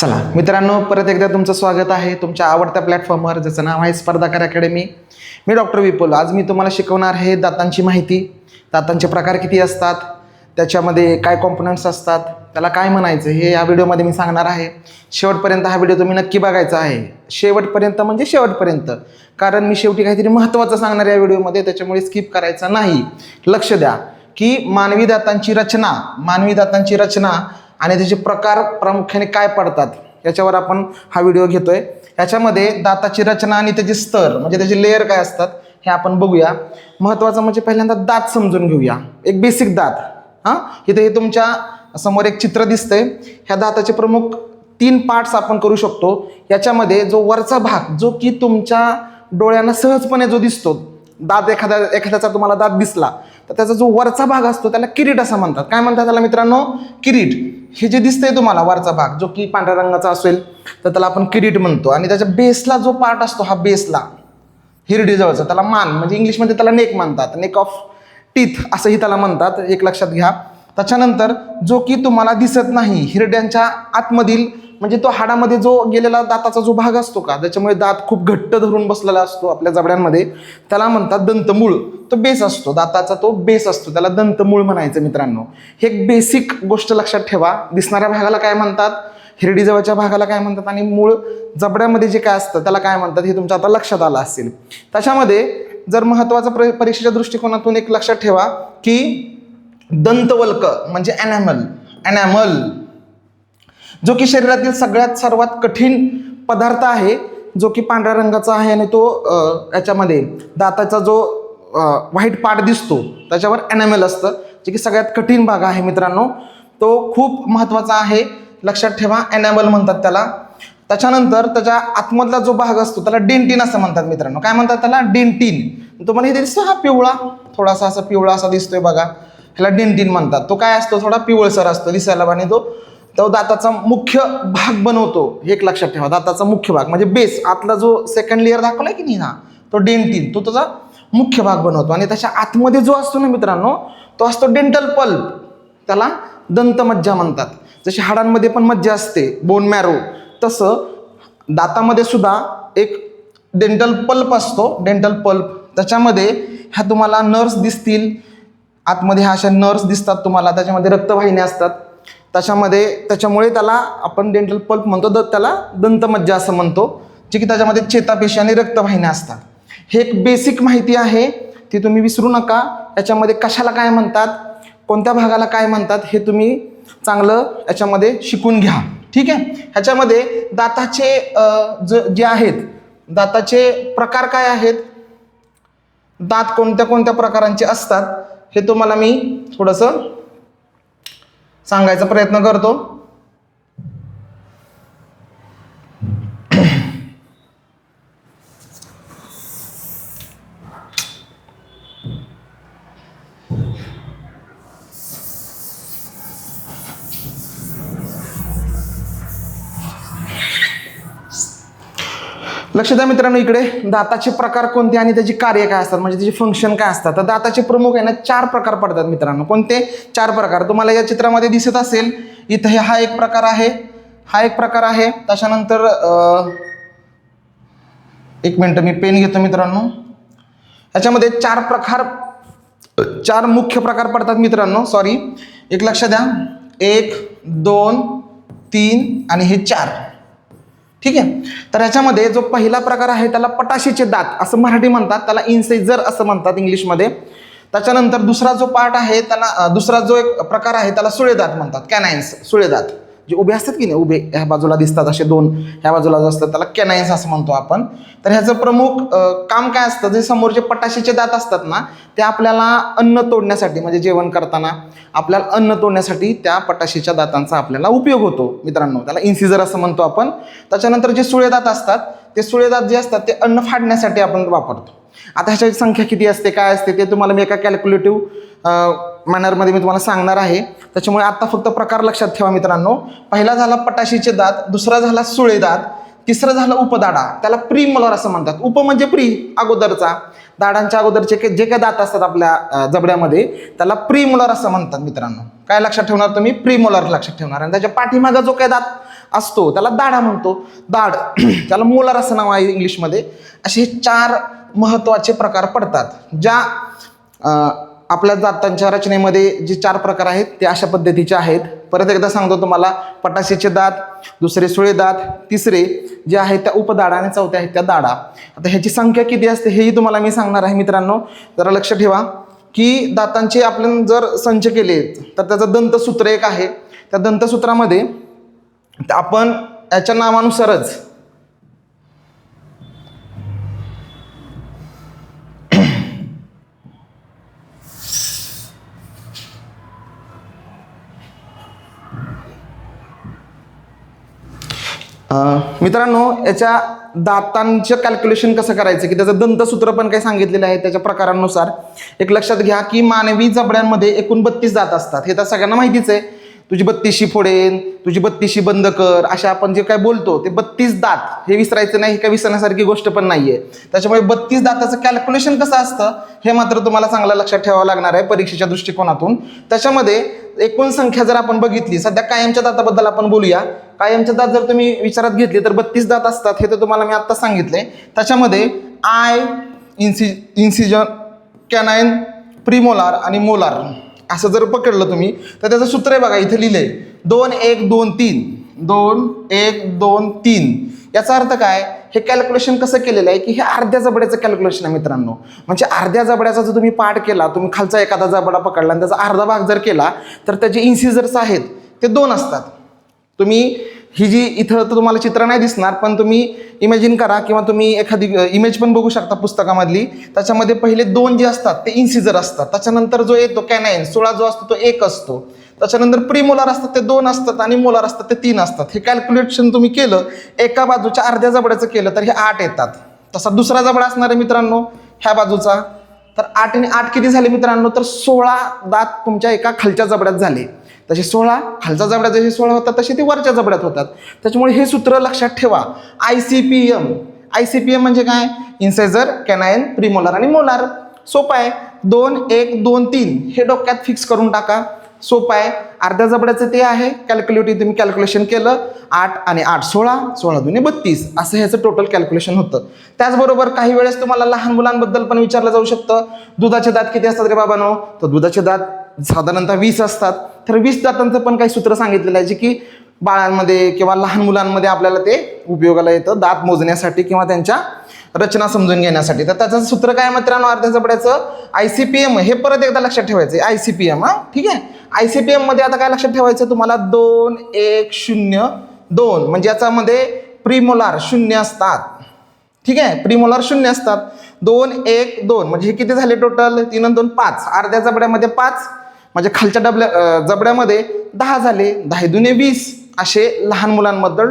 चला मित्रांनो, परत एकदा तुमचं स्वागत आहे तुमच्या आवडत्या प्लॅटफॉर्मवर, ज्याचं नाव आहे स्पर्धाकार अकॅडमी. मी डॉक्टर विपुल. आज मी तुम्हाला शिकवणार आहे दातांची माहिती. दातांचे प्रकार किती असतात, त्याच्यामध्ये काय कॉम्पोनंट्स असतात, त्याला काय म्हणायचं हे या व्हिडिओमध्ये मी सांगणार आहे. शेवटपर्यंत हा व्हिडिओ तुम्ही नक्की बघायचा आहे. शेवटपर्यंत म्हणजे शेवटपर्यंत, कारण मी शेवटी काहीतरी महत्त्वाचं सांगणार या व्हिडिओमध्ये, त्याच्यामुळे स्किप करायचा नाही. लक्ष द्या की मानवी दातांची रचना आणि त्याचे प्रकार प्रामुख्याने काय पडतात याच्यावर आपण हा व्हिडिओ घेतोय. याच्यामध्ये दाताची रचना आणि त्याचे स्तर म्हणजे त्याचे लेयर काय असतात हे आपण बघूया. महत्त्वाचं म्हणजे पहिल्यांदा दात समजून घेऊया. एक बेसिक दात. इथे हे तुमच्या समोर एक चित्र दिसतंय. ह्या दाताचे प्रमुख 3 पार्ट्स आपण करू शकतो. याच्यामध्ये जो वरचा भाग जो की तुमच्या डोळ्यांना सहजपणे जो दिसतो, दात एखाद्याचा तुम्हाला दात दिसला तर त्याचा जो वरचा भाग असतो त्याला किरीट असं म्हणतात. काय म्हणतात त्याला मित्रांनो? किरीट. हे जे दिसतंय तुम्हाला वरचा भाग जो की पांढऱ्या रंगाचा असेल तर त्याला आपण किरीट म्हणतो. आणि त्याच्या बेसला जो पार्ट असतो, हा बेसला हिरडीजवळचा, त्याला मान म्हणजे इंग्लिशमध्ये त्याला नेक म्हणतात. नेक ऑफ टीथ असंही त्याला म्हणतात, एक लक्षात घ्या. त्याच्यानंतर जो की तुम्हाला दिसत नाही, हिरड्यांच्या आतमधील म्हणजे तो हाडामध्ये जो गेलेला दाताचा जो भाग असतो का, त्याच्यामुळे दात खूप घट्ट धरून बसलेला असतो आपल्या जबड्यांमध्ये, त्याला म्हणतात दंतमूळ. तो बेस असतो दाताचा, तो बेस असतो, त्याला दंतमूळ म्हणायचं मित्रांनो. हे एक बेसिक गोष्ट लक्षात ठेवा. दिसणाऱ्या भागाला काय म्हणतात, हिरडीजवळच्या भागाला काय म्हणतात, आणि मूळ जबड्यामध्ये जे काय असतं त्याला काय म्हणतात हे तुमच्या आता लक्षात आलं असेल. त्याच्यामध्ये जर महत्त्वाचं परीक्षेच्या दृष्टिकोनातून एक लक्षात ठेवा की दंतवल्क म्हणजे ॲनॅमल जो की शरीरातील सर्वात कठीण पदार्थ आहे, जो की पांढऱ्या रंगाचा आहे आणि तो याच्यामध्ये दाताचा जो व्हाईट पार्ट दिसतो त्याच्यावर ॲनॅमल असतं, जे की सगळ्यात कठीण भाग आहे मित्रांनो. तो खूप महत्त्वाचा आहे, लक्षात ठेवा. ॲनॅमल म्हणतात त्याला. त्याच्यानंतर त्याच्या आतमधला जो भाग असतो त्याला डेंटिन असं म्हणतात मित्रांनो. काय म्हणतात त्याला? डेंटिन. तुम्हाला हे दिसतो हा पिवळा, थोडासा असा पिवळा असा दिसतोय बघा, ह्याला डेंटिन म्हणतात. तो काय असतो? थोडा पिवळसर असतो दिसायला आणि तो दाताचा मुख्य भाग बनवतो. हे एक लक्षात ठेवा. दाताचा मुख्य भाग म्हणजे बेस, आतला जो सेकंड लेअर दाखवलाय की नाही ना, तो डेंटिन, तो त्याचा मुख्य भाग बनवतो. आणि त्याच्या आतमध्ये जो असतो ना मित्रांनो, तो असतो डेंटल पल्प, त्याला दंतमज्जा म्हणतात. जशी हाडांमध्ये पण मज्जा असते, बोन मॅरो, तसं दातामध्ये सुद्धा एक डेंटल पल्प असतो, डेंटल पल्प. त्याच्यामध्ये ह्या तुम्हाला नर्व्स दिसतील, आतमध्ये ह्या अशा नर्व्स दिसतात तुम्हाला, त्याच्यामध्ये रक्तवाहिन्या असतात. त्याच्यामुळे त्याला आपण डेंटल पल्प म्हणतो, त्याला दंतमज्जा असं म्हणतो, जे की त्याच्यामध्ये चेतापेशी आणि रक्तवाहिन्या असतात. हे एक बेसिक माहिती आहे, ती तुम्ही विसरू नका. याच्यामध्ये कशाला काय म्हणतात, कोणत्या भागाला काय म्हणतात हे तुम्ही चांगलं याच्यामध्ये शिकून घ्या, ठीक आहे. ह्याच्यामध्ये दाताचे जे आहेत, दाताचे प्रकार काय आहेत, दात कोणत्या कोणत्या प्रकारांचे असतात हे तुम्हाला मी थोडंसं सांगायचा प्रयत्न करतो. लक्ष द्या मित्रांनो, इकडे दाताचे प्रकार कोणते आणि त्याची कार्य काय असतात, म्हणजे त्याची फंक्शन काय असतात. तर दाताचे प्रमुख आहे ना 4 प्रकार पडतात मित्रांनो. कोणते 4 प्रकार तुम्हाला या चित्रामध्ये दिसत असेल. इथे हा एक प्रकार आहे, हा एक प्रकार आहे. त्याच्यानंतर एक मिनिट मी पेन घेतो मित्रांनो. ह्याच्यामध्ये 4 मुख्य प्रकार पडतात मित्रांनो. सॉरी, एक लक्ष द्या, 1 2 3 आणि हे 4, ठीक आहे. तर ह्याच्यामध्ये जो पहिला प्रकार आहे त्याला पटाशीचे दात असं मराठी म्हणतात, त्याला इन्साइजर असं म्हणतात इंग्लिशमध्ये. त्याच्यानंतर दुसरा जो पार्ट आहे त्याला, दुसरा जो एक प्रकार आहे त्याला सुळे दात म्हणतात, कॅनाइन्स. सुळे दात जे उभे असतात की नाही, उभे ह्या बाजूला दिसतात, असे 2 ह्या बाजूला जो असतात त्याला कॅनाइन्स असं म्हणतो आपण. तर ह्याचं प्रमुख काम काय असतं, जे समोरचे पटाशीचे दात असतात ना, ते आपल्याला अन्न तोडण्यासाठी म्हणजे जेवण करताना आपल्याला अन्न तोडण्यासाठी त्या पटाशीच्या दातांचा आपल्याला उपयोग होतो मित्रांनो, त्याला इन्सिजर असं म्हणतो आपण. त्याच्यानंतर जे सुळे दात असतात, ते सुळे दात जे असतात ते अन्न फाडण्यासाठी आपण वापरतो. आता ह्याची संख्या किती असते, काय असते ते तुम्हाला मी एका कॅल्क्युलेटिव्ह मॅनरमध्ये मी तुम्हाला सांगणार आहे. त्याच्यामुळे आता फक्त प्रकार लक्षात ठेवा मित्रांनो. पहिला झाला पटाशीचे दात, दुसरा झाला सुळे दात, तिसरं झालं उपदाडा, त्याला प्रीमोलर असं म्हणतात. उप म्हणजे प्री, अगोदरचा. दाडांच्या अगोदरचे जे काही दात असतात आपल्या जबड्यामध्ये त्याला प्रीमोलर असं म्हणतात मित्रांनो. काय लक्षात ठेवणार तुम्ही? प्रीमोलर लक्षात ठेवणार. आणि त्याच्या पाठीमागा जो काही दात असतो त्याला दाढा म्हणतो, दाढ त्याला मोलार असं नाव आहे इंग्लिशमध्ये. असे हे 4 महत्त्वाचे प्रकार पडतात. ज्या आपल्या दातांच्या रचनेमध्ये जे 4 प्रकार आहेत ते अशा पद्धतीचे आहेत. परत एकदा सांगतो तुम्हाला, पटाशीचे दात, दुसरे सुळे दात, तिसरे जे आहेत त्या उपदाढा आणि चौथे आहेत त्या दाढा. आता ह्याची संख्या किती असते हेही तुम्हाला मी सांगणार आहे मित्रांनो. जरा लक्ष ठेवा की दातांचे आपण जर संच केले तर त्याचं दंतसूत्र एक आहे. त्या दंतसूत्रामध्ये आपण याच्या नावानुसारच मित्रांनो याच्या दातांचं कॅल्क्युलेशन कसं करायचं की त्याचं दंतसूत्र पण काही सांगितलेलं आहे त्याच्या प्रकारांनुसार. एक लक्षात घ्या की मानवी जबड्यांमध्ये एकूण 32 दात असतात. हे तर सगळ्यांना माहितीच आहे. तुझी 32शी फोडेन, तुझी 32शी बंद कर, अशा आपण जे काय बोलतो ते 32 दात हे विसरायचं नाही. ही काही विसरण्यासारखी गोष्ट पण नाहीये. त्याच्यामुळे 32 दाताचं कॅल्क्युलेशन कसं असतं हे मात्र तुम्हाला चांगलं लक्षात ठेवावं लागणार आहे परीक्षेच्या दृष्टिकोनातून. त्याच्यामध्ये एकूण संख्या जर आपण बघितली, सध्या कायमच्या दाताबद्दल आपण बोलूया. कायमचे दात जर तुम्ही विचारात घेतले तर 32 दात असतात. हे तर तुम्हाला मी आत्ता सांगितले. त्याच्यामध्ये इन्सिजन, कॅनाइन, प्रीमोलार आणि मोलार असं जर पकडलं तुम्ही तर त्याचं सूत्र आहे बघा, इथे लिहिलंय 2 1 2 3 2 1 2 3. याचा अर्थ काय, हे कॅल्क्युलेशन कसं केलेलं आहे की हे अर्ध्या जबड्याचं कॅल्क्युलेशन आहे मित्रांनो. म्हणजे अर्ध्या जबड्याचा जर तुम्ही पार्ट केला, तुम्ही खालचा एखादा जबडा पकडला आणि त्याचा अर्धा भाग जर केला तर त्याचे इन्सिजर्स आहेत ते 2 असतात. तुम्ही ही जी इथं तर तुम्हाला चित्र नाही दिसणार पण तुम्ही इमॅजिन करा किंवा तुम्ही एखादी इमेज पण बघू शकता पुस्तकामधली. त्याच्यामध्ये पहिले 2 जे असतात ते इन्सिजर असतात. त्याच्यानंतर जो येतो कॅनाइन 16 जो असतो तो 1 असतो. त्याच्यानंतर प्रीमोलार असतात ते 2 असतात आणि मोलार असतात ते 3 असतात. हे कॅल्क्युलेशन तुम्ही केलं एका बाजूच्या अर्ध्या जबड्याचं केलं तर हे 8 येतात. तसा दुसरा जबडा असणार आहे मित्रांनो ह्या बाजूचा, तर 8 आणि 8 किती झाले मित्रांनो, तर 16 दात तुमच्या एका खालच्या जबड्यात झाले. तसे 16 खालच्या जबड्यात जसे 16 होतात तसे ते वरच्या जबड्यात होतात. त्याच्यामुळे हे सूत्र लक्षात ठेवा. ICPM म्हणजे काय, इन्सायझर, कॅनाइन, प्रीमोलार आणि मोलार. सोपं आहे. 2 1 2 3 हे डोक्यात फिक्स करून टाका. सोपं आहे. अर्ध्या जबड्याचं ते आहे कॅल्क्युलेटिव्ह, तुम्ही कॅल्क्युलेशन केलं 8 आणि 8 16, 16 दुने 32 असं ह्याचं टोटल कॅल्क्युलेशन होतं. त्याचबरोबर काही वेळेस तुम्हाला लहान मुलांबद्दल पण विचारलं जाऊ शकतं. दुधाचे दात किती असतात रे बाबांनो, तर दुधाचे दात साधारणतः 20 असतात. तर 20 दातांचं पण काही सूत्र सांगितलेलं आहे जे की बाळांमध्ये किंवा लहान मुलांमध्ये आपल्याला ते उपयोगाला येतं दात मोजण्यासाठी किंवा त्यांच्या रचना समजून घेण्यासाठी. तर त्याचं सूत्र काय मित्रांनो, अर्ध्या जबड्याचं ICPM. हे परत एकदा लक्षात ठेवायचं आहे ICPM. ठीक आहे. ICPM मध्ये आता काय लक्षात ठेवायचं तुम्हाला, 2 1 0 2 म्हणजे याच्यामध्ये प्रीमोलार 0 असतात. ठीक आहे, प्रीमोलार 0 असतात. 2 1 2 म्हणजे हे किती झाले टोटल, 3 आणि 2 5. अर्ध्या जबड्यामध्ये 5 म्हणजे खालच्या जबड्यामध्ये 10 झाले. 10 दुने 20. असे लहान मुलांबद्दल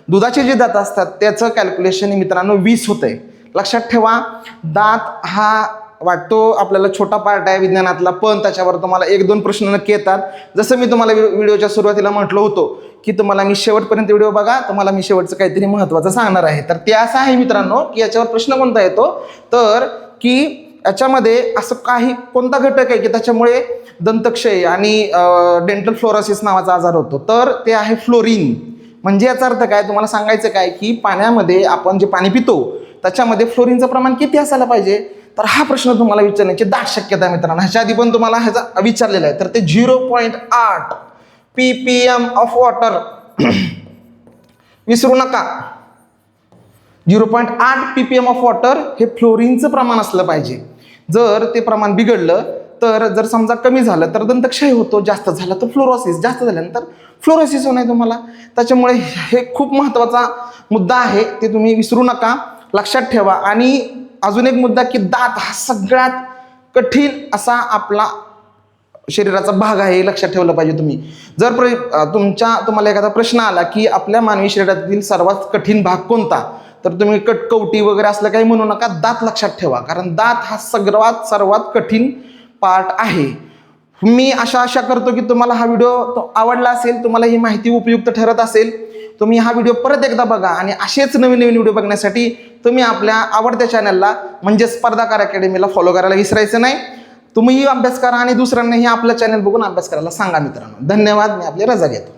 दुधाचे जे दात असतात त्याचं कॅल्क्युलेशन मित्रांनो 20 होतंय. लक्षात ठेवा. दात हा वाटतो आपल्याला छोटा पार्ट आहे विज्ञानातला, पण त्याच्यावर तुम्हाला 1-2 प्रश्न नक्की येतात. जसं मी तुम्हाला व्हिडिओच्या सुरुवातीला म्हटलं होतो की तुम्हाला मी शेवटपर्यंत व्हिडिओ बघा, तुम्हाला मी शेवटचं काहीतरी महत्त्वाचं सांगणार आहे. तर ते असं आहे मित्रांनो की याच्यावर प्रश्न कोणता येतो, तर की याच्यामध्ये असं काही कोणता घटक आहे की त्याच्यामुळे दंतक्षय आणि डेंटल फ्लोरोसिस नावाचा आजार होतो, तर ते आहे फ्लोरीन. म्हणजे याचा अर्थ काय, तुम्हाला सांगायचं काय की पाण्यामध्ये आपण जे पाणी पितो त्याच्यामध्ये फ्लोरीनचं प्रमाण किती असायला पाहिजे, तर हा प्रश्न तुम्हाला विचारण्याची दाट शक्यता आहे मित्रांनो. ह्याच्या आधी पण तुम्हाला ह्याचा विचारलेला आहे. तर ते 0.8 ppm ऑफ वॉटर विसरू नका. 0.8 ppm ऑफ वॉटर हे फ्लोरीनचं प्रमाण असलं पाहिजे. जर ते प्रमाण बिघडलं तर जर समजा कमी झालं तर दंतक्षय होतो, जास्त झालं तर फ्लोरोसिस, जास्त झाल्यानंतर फ्लोरोसिस होणार तुम्हाला. त्याच्यामुळे हे खूप महत्त्वाचा मुद्दा आहे, ते तुम्ही विसरू नका, लक्षात ठेवा. आणि अजून एक मुद्दा की दात हा सगळ्यात कठीण असा आपला शरीराचा भाग आहे, हे लक्षात ठेवलं पाहिजे तुम्ही. जर तुम्हाला एखादा प्रश्न आला की आपल्या मानवी शरीरातील सर्वात कठीण भाग कोणता, तर तुम्ही कटकवटी वगैरे असलं काही म्हणू नका, दात लक्षात ठेवा. कारण दात हा सर्वात कठीण पार्ट आहे. मी आशा करतो की तुम्हाला हा व्हिडिओ आवडला असेल, तुम्हाला ही माहिती उपयुक्त ठरत असेल. तुम्ही हा व्हिडिओ परत एकदा बघा आणि असेच नवीन व्हिडिओ बघण्यासाठी तुम्ही आपल्या आवडत्या चॅनलला म्हणजे स्पर्धाकार अकॅडमीला फॉलो करायला विसरायचं नाही. तुम्हीही अभ्यास करा आणि दुसऱ्यांनाही आपलं चॅनल बघून अभ्यास करायला सांगा मित्रांनो. धन्यवाद. मी आपली रजा घेतो.